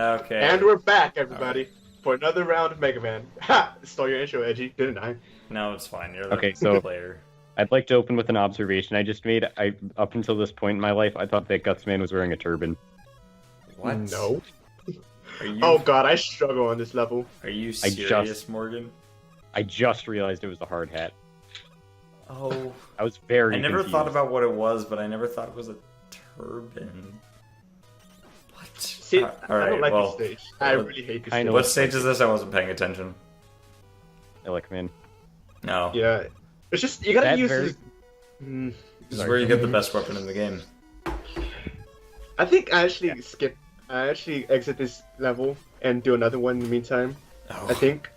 Okay. And we're back, everybody, for another round of Mega Man. Ha! Stole your intro, Edgy, didn't I? No, it's fine. You're the Okay, so player. I'd like to open with an observation I just made. Up until this point in my life, I thought that Gutsman was wearing a turban. What? No. Are you? Oh god, I struggle on this level. Are you serious, Morgan? I just realized it was a hard hat. Oh. I was very I never confused. thought about what it was, but I never thought it was a turban. What? See, All I right, don't like well, this stage. I really hate this I stage. know What stage is this? I wasn't paying attention. Elecman. No. Yeah. It's just, you gotta That use very- this... Mm, This is where you get the best weapon in the game. I think I actually I actually exit this level and do another one in the meantime. Oh. I think.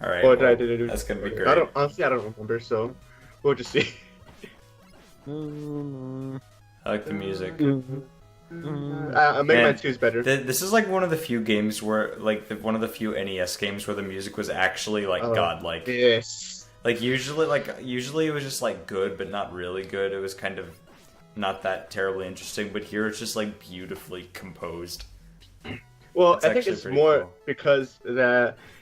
Alright, Or did well, I do? that's gonna be great. Honestly, I don't remember, so we'll just see. I like the music. Mega Man 2 is better. This is like one of the few games where, like, one of the few NES games where the music was actually like godlike. Yes. Like usually it was just like good, but not really good. It was kind of not that terribly interesting. But here it's just like beautifully composed. Well, It's I think actually it's pretty more cool. because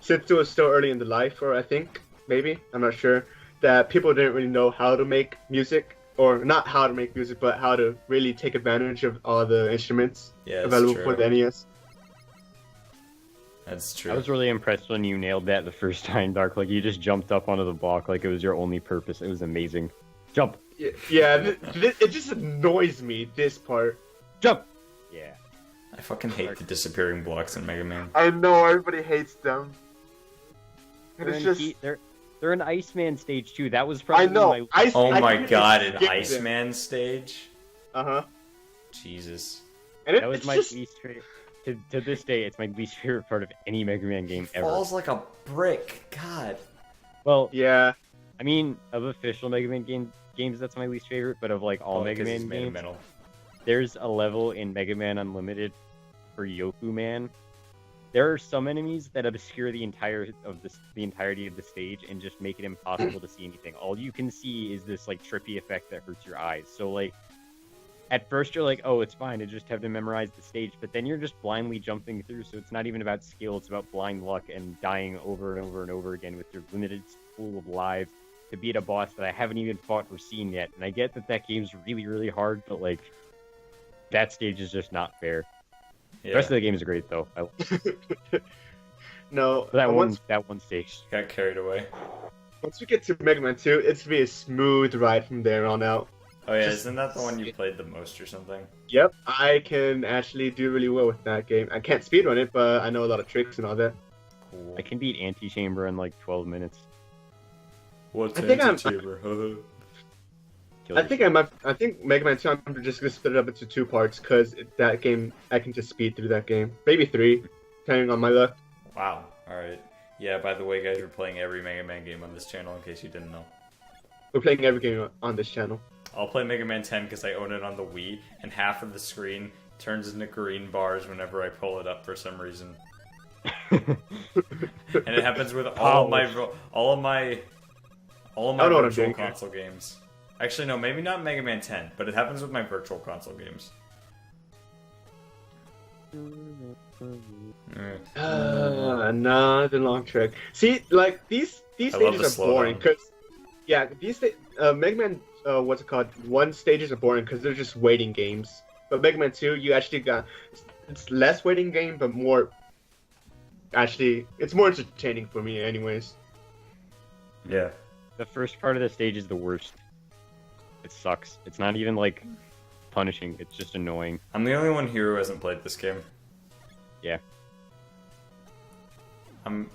since it was still early in the life, or I think maybe I'm not sure, that people didn't really know how to make music, or not how to make music, but how to really take advantage of all the instruments Yeah, it's available true. for the NES. That's true. I was really impressed when you nailed that the first time, Dark. Like, you just jumped up onto the block like it was your only purpose. It was amazing. Jump! Yeah, it just annoys me, this part. Jump! Yeah. I fucking hate the disappearing blocks in Mega Man. I know, everybody hates them. And They're, it's in just... they're an Iceman stage, too. That was probably I know. my... Oh I my couldn't god, an skip them. Iceman stage? Uh-huh. Jesus. And That was it's my just... least favorite... To this day, it's my least favorite part of any Mega Man game ever. Falls like a brick. God. Well, Yeah. I mean, of official Mega Man games, that's my least favorite, but of, like, all Oh, Mega 'cause he's Man made of games, metal. there's a level in Mega Man Unlimited for Yoku Man. There are some enemies that obscure the entirety of the stage and just make it impossible to see anything. All you can see is this like trippy effect that hurts your eyes. So like at first you're like, oh, it's fine, I just have to memorize the stage, but then you're just blindly jumping through, so it's not even about skill, it's about blind luck and dying over and over and over again with your limited pool of lives to beat a boss that I haven't even fought or seen yet. And I get that game's really, really hard, but like that stage is just not fair. Yeah. The rest of the game is great though. No, That once one stage. Got carried away. we get to Mega Man 2, it's gonna be a smooth ride from there on out. Oh yeah, Just- isn't that the one you played the most or something? Yep, I can actually do really well with that game. I can't speedrun it, but I know a lot of tricks and all that. Cool. I can beat Antichamber in like 12 minutes. What's I think I'm- Anti-Chamber? Kill I you. think Mega Man 2, I'm just gonna split it up into 2 parts, because that game, I can just speed through that game. Maybe 3, depending on my luck. Wow. Alright. Yeah, by the way, guys, we're playing every Mega Man game on this channel, in case you didn't know. We're playing every game on this channel. I'll play Mega Man 10 because I own it on the Wii, and half of the screen turns into green bars whenever I pull it up for some reason. And it happens with all of my I don't know what I'm virtual doing here. console games. Actually, no, maybe not Mega Man 10, but it happens with my virtual console games. Another long trek. See, like these I love the stages are boring slowdown. because, yeah, Mega Man, what's it called? 1 stages are boring because they're just waiting games. But Mega Man 2, you actually got it's less waiting game, but more. Actually, it's more entertaining for me, anyways. Yeah. The first part of the stage is the worst. It sucks. It's not even like punishing, it's just annoying. I'm the only one here who hasn't played this game. Yeah. I'm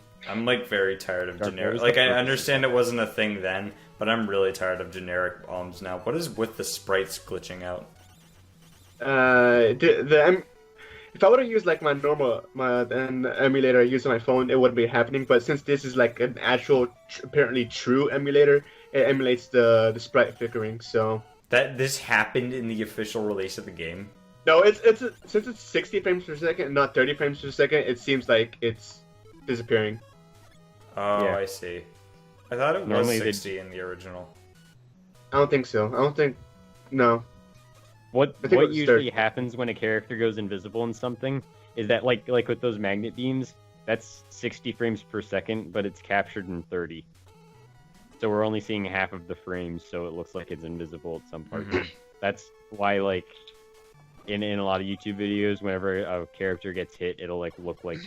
like very tired of Dark, what generic. was Like the I purpose? understand it wasn't a thing then, but I'm really tired of generic bombs now. What is with the sprites glitching out? If I would have used like my normal an emulator I use on my phone, it wouldn't be happening. But since this is like an actual, apparently true emulator, it emulates the sprite flickering. So That this happened in the official release of the game. no, since it's 60 frames per second and not 30 frames per second, it seems like it's disappearing. Oh, Yeah. I see. I thought it was Normally they- 60 in the original. I don't think so. I don't think. No. What I think it was usually happens when a character goes invisible in something is that like with those magnet beams, that's 60 frames per second, but it's captured in 30. So we're only seeing half of the frames, so it looks like it's invisible at some parts. That's why, like, in a lot of YouTube videos, whenever a character gets hit, it'll like look like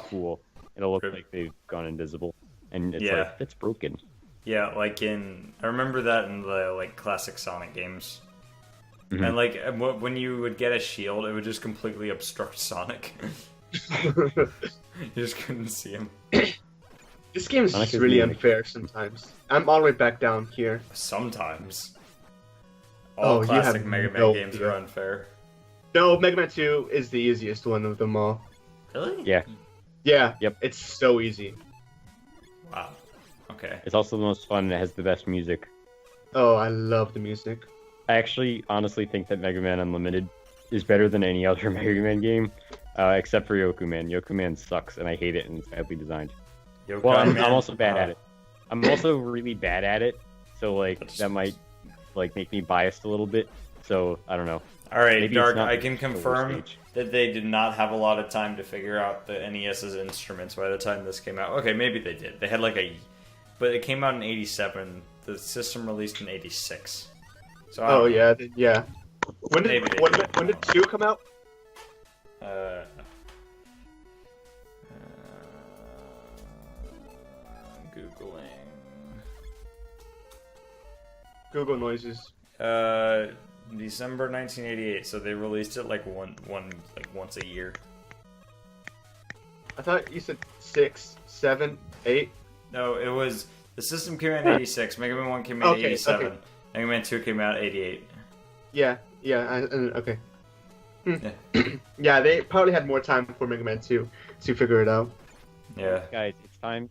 cool. It'll look like they've gone invisible, and it's like that's broken. Yeah, like I remember that in the like classic Sonic games, and like when you would get a shield, it would just completely obstruct Sonic. You just couldn't see him. This game is just really unfair sometimes. I'm all the way back down here. Sometimes. All classic Mega Man games are unfair. No, Mega Man 2 is the easiest one of them all. Really? Yeah. Yeah. Yep. It's so easy. Wow. Okay. It's also the most fun and it has the best music. Oh, I love the music. I actually honestly think that Mega Man Unlimited is better than any other Mega Man game, except for Yoku Man. Yoku Man sucks and I hate it and it's badly designed. I'm also bad at it. I'm also really bad at it, so like that might like make me biased a little bit. So I don't know. All right, Maybe Dark. I can confirm that they did not have a lot of time to figure out the NES's instruments by the time this came out. Okay, maybe they did. They had like but it came out in '87. The system released in '86. So yeah. When did 2 come out? Googling. Google noises. December 1988. So they released it like once a year. I thought you said 6, 7, 8. No, it was the system came out in '86. Mega Man 1 came out in '87. Okay. Mega Man 2 came out in '88. Yeah. Okay. Yeah, they probably had more time for Mega Man 2 to figure it out. Yeah. Guys, it's time.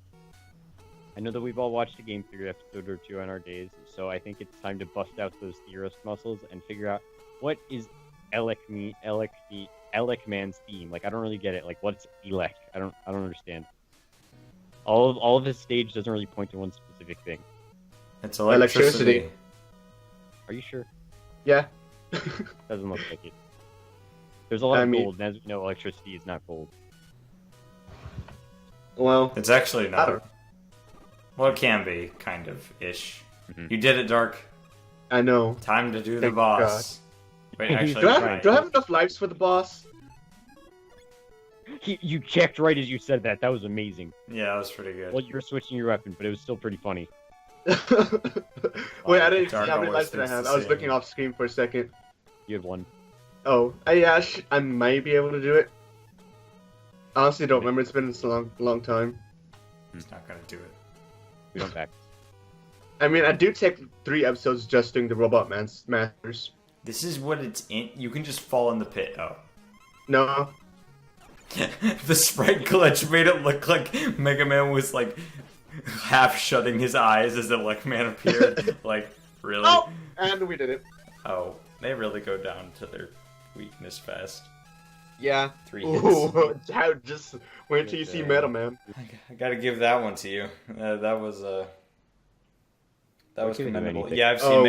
I know that we've all watched a game through episode or two on our days, so I think it's time to bust out those theorist muscles and figure out what is Elec Man's theme. Like, I don't really get it. Like, what's Elec? I don't understand. All of his stage doesn't really point to one specific thing. It's electricity. Are you sure? Yeah. Doesn't look like it. There's a lot of gold, and as we know, electricity is not gold. Well, it's actually not. Well, it can be, kind of, ish. You did it, Dark. I know. Time to do the boss. Wait, actually, do I have enough lives for the boss? You checked right as you said that. That was amazing. Yeah, that was pretty good. Well, you were switching your weapon, but it was still pretty funny. Wait, I didn't see how many lives did I have. I was looking off screen for a second. You had 1. Oh, I might be able to do it. Honestly, don't remember. It's been a long time. He's not gonna do it. We don't back. I mean, I do take 3 episodes just doing the Robot Masters. This is what it's in. You can just fall in the pit. Oh. No. The sprite glitch made it look like Mega Man was like half shutting his eyes as Elec Man appeared. Like, really? Oh! And we did it. Oh, they really go down to their weakness fast. Yeah. 3 hits. Ooh, just wait till you see Metal Man. I gotta give that one to you. That was commendable. Yeah, I've seen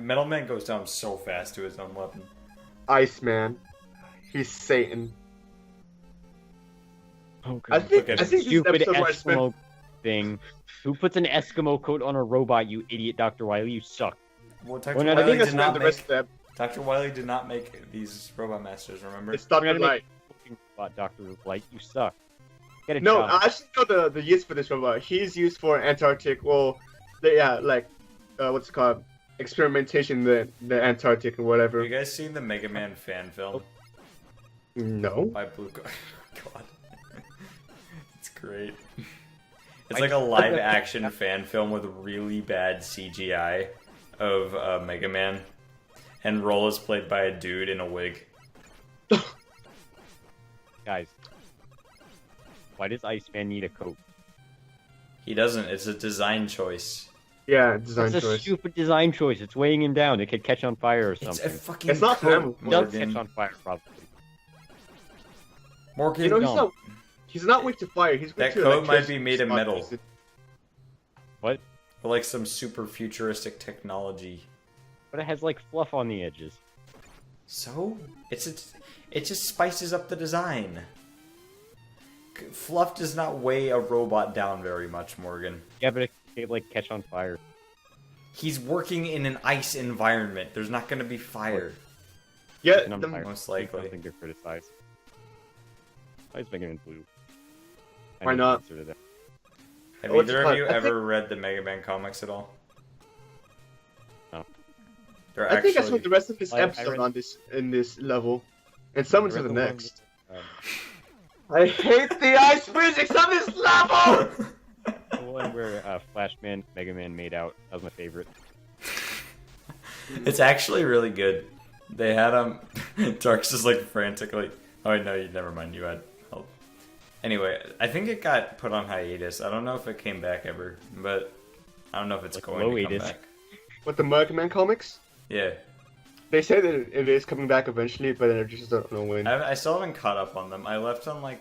Metal Man goes down so fast to his own weapon. Iceman. He's Satan. Oh, I think this stupid episode Eskimo thing. Who puts an Eskimo coat on a robot, you idiot, Dr. Wily? You suck. Well, Dr. Wily did not make these Robot Masters, remember? It's Dr. Light. Dr. Light, you suck. Get a no, job. I actually know the use for this robot. He's used for Antarctic, what's it called? Experimentation in the Antarctic or whatever. Have you guys seen the Mega Man fan film? No. By Blue God. It's great. It's like a live-action fan film with really bad CGI of Mega Man. And Roll is played by a dude in a wig. Guys, why does Iceman need a coat? He doesn't. It's a design choice. Yeah, design choice. It's a stupid design choice. It's weighing him down. It could catch on fire or something. It's not coat. It does catch on fire, probably. Morgan, you know, he's not weak to fire. He's weak to that coat might be made of metal. What? Or like some super futuristic technology. But it has like fluff on the edges. So it just spices up the design. Fluff does not weigh a robot down very much, Morgan. Yeah, but it like catch on fire. He's working in an ice environment. There's not going to be fire. Yeah, And on fire. Most likely. Something to criticize. Why is Mega Man blue? Why not? Have What's either it of called? you I ever read the Mega Man comics at all? No. They're I think I actually saw the rest of this I episode read- on this level, and someone to Read the one next. with, I hate the ice physics on this level. the one where Flashman, Mega Man made out. That was my favorite. It's actually really good. They had Dark's just like frantically. Oh no, never mind. You had help. Anyway, I think it got put on hiatus. I don't know if it came back ever, but I don't know if it's Like going to come hiatus. back. What, the Mega Man comics? Yeah, They say that it is coming back eventually, but I just don't know when. I still haven't caught up on them. I left on like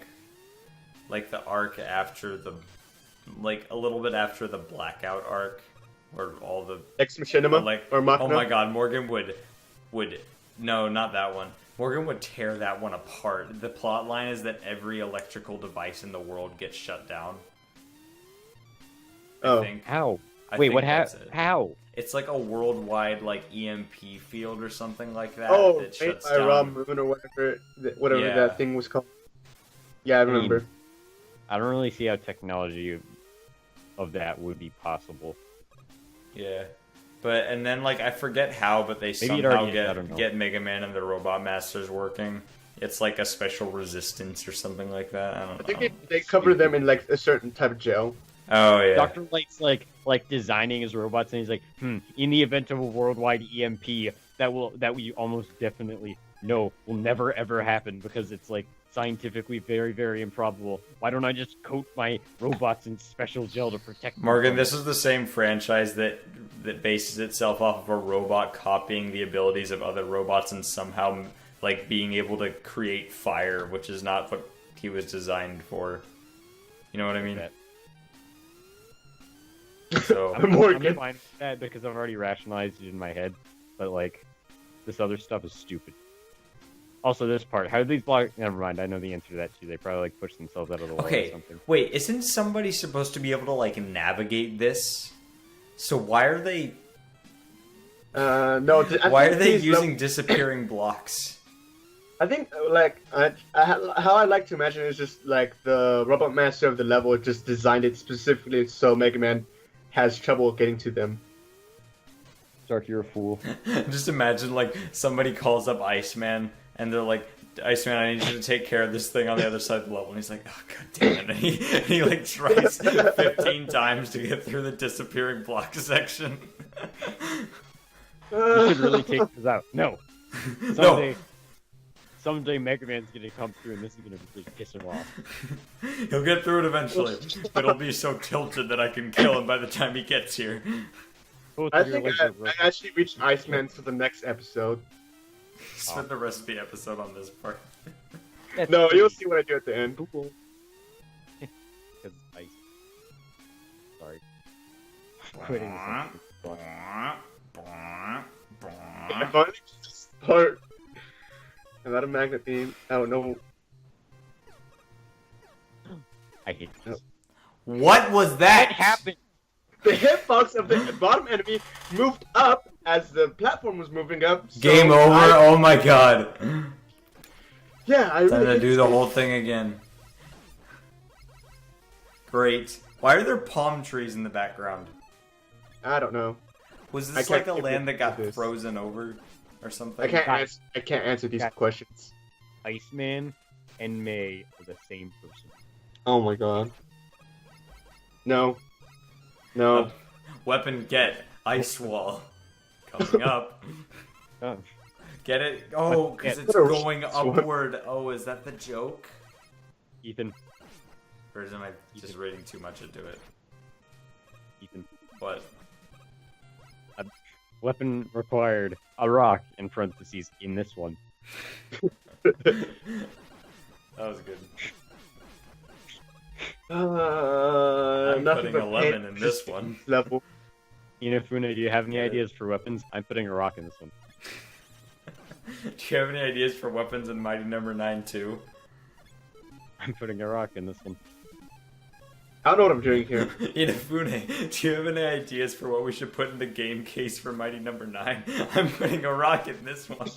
the arc after a little bit after the Blackout arc, where all the Ex Machinima like or Machina? oh my god, Morgan would no, not that one. Morgan would tear that one apart. The plot line is that every electrical device in the world gets shut down. Oh. I think. How? I Wait, think what that's happened? it. How? It's like a worldwide like EMP field or something like that. Oh, that made shuts by down. Rob Moon or whatever Yeah. that thing was called. Yeah, I remember. I don't really see how technology of that would be possible. Yeah. But and then like I forget how, but they Maybe it somehow already is, I don't know. get Mega Man and the Robot Masters working. It's like a special resistance or something like that. I don't I think know. they cover them in like a certain type of gel. Oh yeah. Dr. Light's like designing his robots, and he's like, in the event of a worldwide EMP, that we almost definitely know will never ever happen because it's like scientifically very, very improbable. Why don't I just coat my robots in special gel to protect them Morgan, from this is the same franchise that bases itself off of a robot copying the abilities of other robots and somehow like being able to create fire, which is not what he was designed for. You know what I mean? that? So I'm Morgan. fine with that because I've already rationalized it in my head, but like this other stuff is stupid. Also, this part, how do these blocks? Never mind, I know the answer to that too. They probably like push themselves out of the wall or okay, something. wait, isn't somebody supposed to be able to like navigate this? So why are they No. why are they using disappearing blocks? I think like how I like to imagine is just like the robot master of the level just designed it specifically so Mega Man has trouble getting to them. Stark, you're a fool. Just imagine like somebody calls up Iceman and they're like, Iceman, I need you to take care of this thing on the other side of the level. And he's like, oh god damn it. And he like tries 15 times to get through the disappearing block section. You should really take this out. No. Someday Mega Man's gonna come through and this is gonna really piss him off. He'll get through it eventually. But he'll be so tilted that I can kill him by the time he gets here. Both I of your think legs I are broken. actually reached Iceman for the next episode. Spend the rest of the episode on this part. That's No, pretty you'll see what I do at the end. cool. Because ice. Sorry. Quitting this episode. I finally start. Another a magnet beam. I don't know. I hate this. What was What that? happened? The hitbox of the bottom enemy moved up as the platform was moving up. So Game over? Oh my god. Yeah, I Time really to do the whole thing again. Great. Why are there palm trees in the background? I don't know. Was I this like a can't land that got this. frozen over or something? I can't answer these questions. Iceman and May are the same person. Oh my god. No. No. Weapon get. Ice wall. Coming up. Oh. Get it? Oh, because it's What a going sword. upward. Oh, is that the joke? Ethan. Or am I just reading too much into it? Ethan. What? Weapon required. A rock in parentheses in this one. That was good. I'm Nothing putting but a lemon pain in this one. level. Inafune, do you have any Yeah. ideas for weapons? I'm putting a rock in this one. Do you have any ideas for weapons in Mighty Number 9 too? I'm putting a rock in this one. I don't know what I'm doing here. Inafune, do you have any ideas for what we should put in the game case for Mighty Number 9? I'm putting a rock in this one.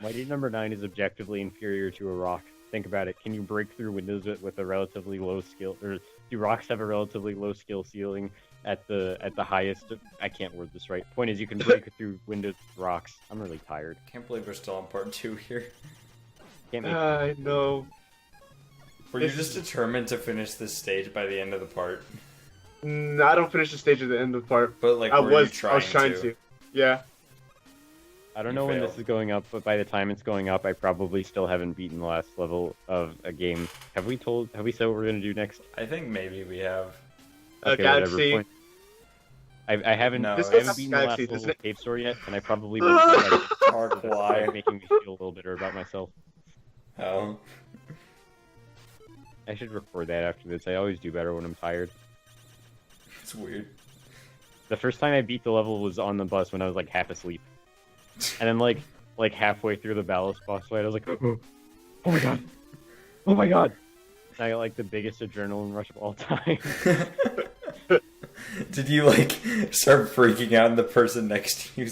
Mighty Number 9 is objectively inferior to a rock. Think about it. Can you break through windows with a relatively low skill, or do rocks have a relatively low skill ceiling at the highest? I can't word this right. Point is, you can break through windows with rocks. I'm really tired. Can't believe we're still on part 2 here. Can't make I know. Were you just determined to finish this stage by the end of the part? I don't finish the stage at the end of the part. But like, I were you was trying to. Yeah. I don't know when this is going up, but by the time it's going up, I probably still haven't beaten the last level of a game. Have we said what we're gonna do next? I think maybe we have. Okay, Galaxy. whatever. I haven't, No, I this haven't was beaten the last Galaxy, level doesn't of it? Cave Story yet, and I probably won't. Park That's Y. making me feel a little bitter about myself. Oh. I should record that after this. I always do better when I'm tired. It's weird. The first time I beat the level was on the bus when I was like half asleep. And then like halfway through the ballast boss fight, I was like, oh my god, oh my god! And I got like the biggest adrenaline rush of all time. Did you like start freaking out and the person next to you?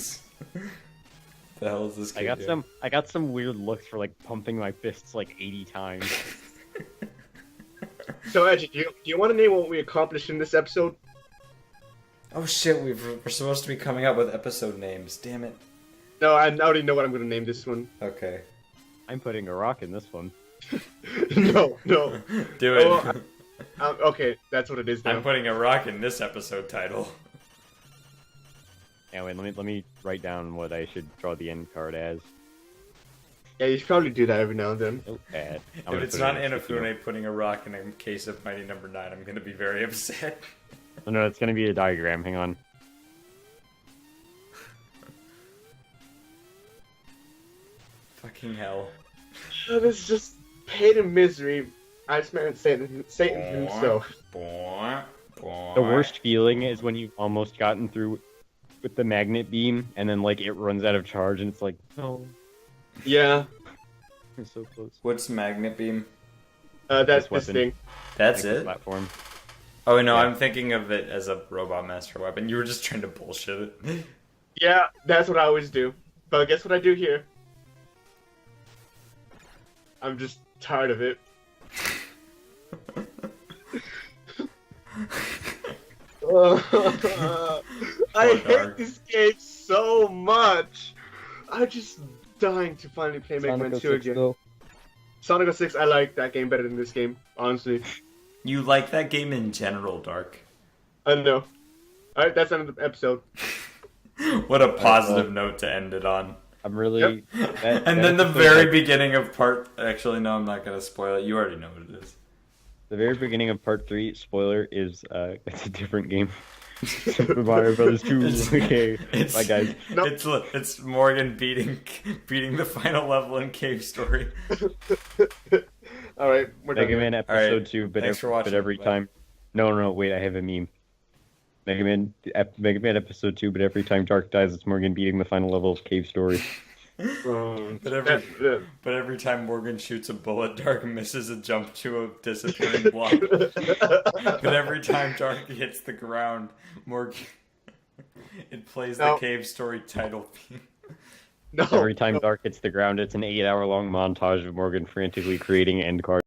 The hell is this kid doing? I got some weird looks for like pumping my fists like 80 times. So, Edgy, do you want to name what we accomplished in this episode? Oh shit, we're supposed to be coming up with episode names. Damn it. No, I already know what I'm going to name this one. Okay. I'm putting a rock in this one. No. Do it. Okay, that's what it is now. I'm putting a rock in this episode title. Yeah, wait, let me write down what I should draw the end card as. Yeah, you should probably do that every now and then. Notepad. If it's not Inafune putting a rock in a case of Mighty Number 9, I'm gonna be very upset. Oh, no, it's gonna be a diagram. Hang on. Fucking hell. This is just pain and misery. Iceman Satan himself. The worst feeling is when you've almost gotten through with the magnet beam, and then like it runs out of charge, and it's like, no, Yeah, you're so close. What's Magnet Beam? that's This this weapon. thing. That's Like the it? platform. Oh no, Yeah. I'm thinking of it as a Robot Master weapon. You were just trying to bullshit it. Yeah, that's what I always do. But guess what I do here? I'm just tired of it. I hate this game so much. I'm just dying to finally play Mega Man 2 again. Sonic 06, I like that game better than this game, honestly. You like that game in general, Dark. I don't know. Alright, that's the end of the episode. What a positive note to end it on. I'm really. And then the very beginning of part... Actually, no, I'm not going to spoil it. You already know what it is. The very beginning of part 3, spoiler, is it's a different game. Super Mario Brothers 2. Okay, bye guys. Nope. It's Morgan beating the final level in Cave Story. Alright, we're done. Mega Man episode Alright, 2, thanks for watching, but every bye. time. No, wait, I have a meme. Mega Man episode 2, but every time Dark dies, it's Morgan beating the final level of Cave Story. But every time Morgan shoots a bullet, Dark misses a jump to a disappearing block. But every time Dark hits the ground, Morgan it plays the Cave Story title theme. No. Every time Dark hits the ground, it's an 8-hour long montage of Morgan frantically creating end cards.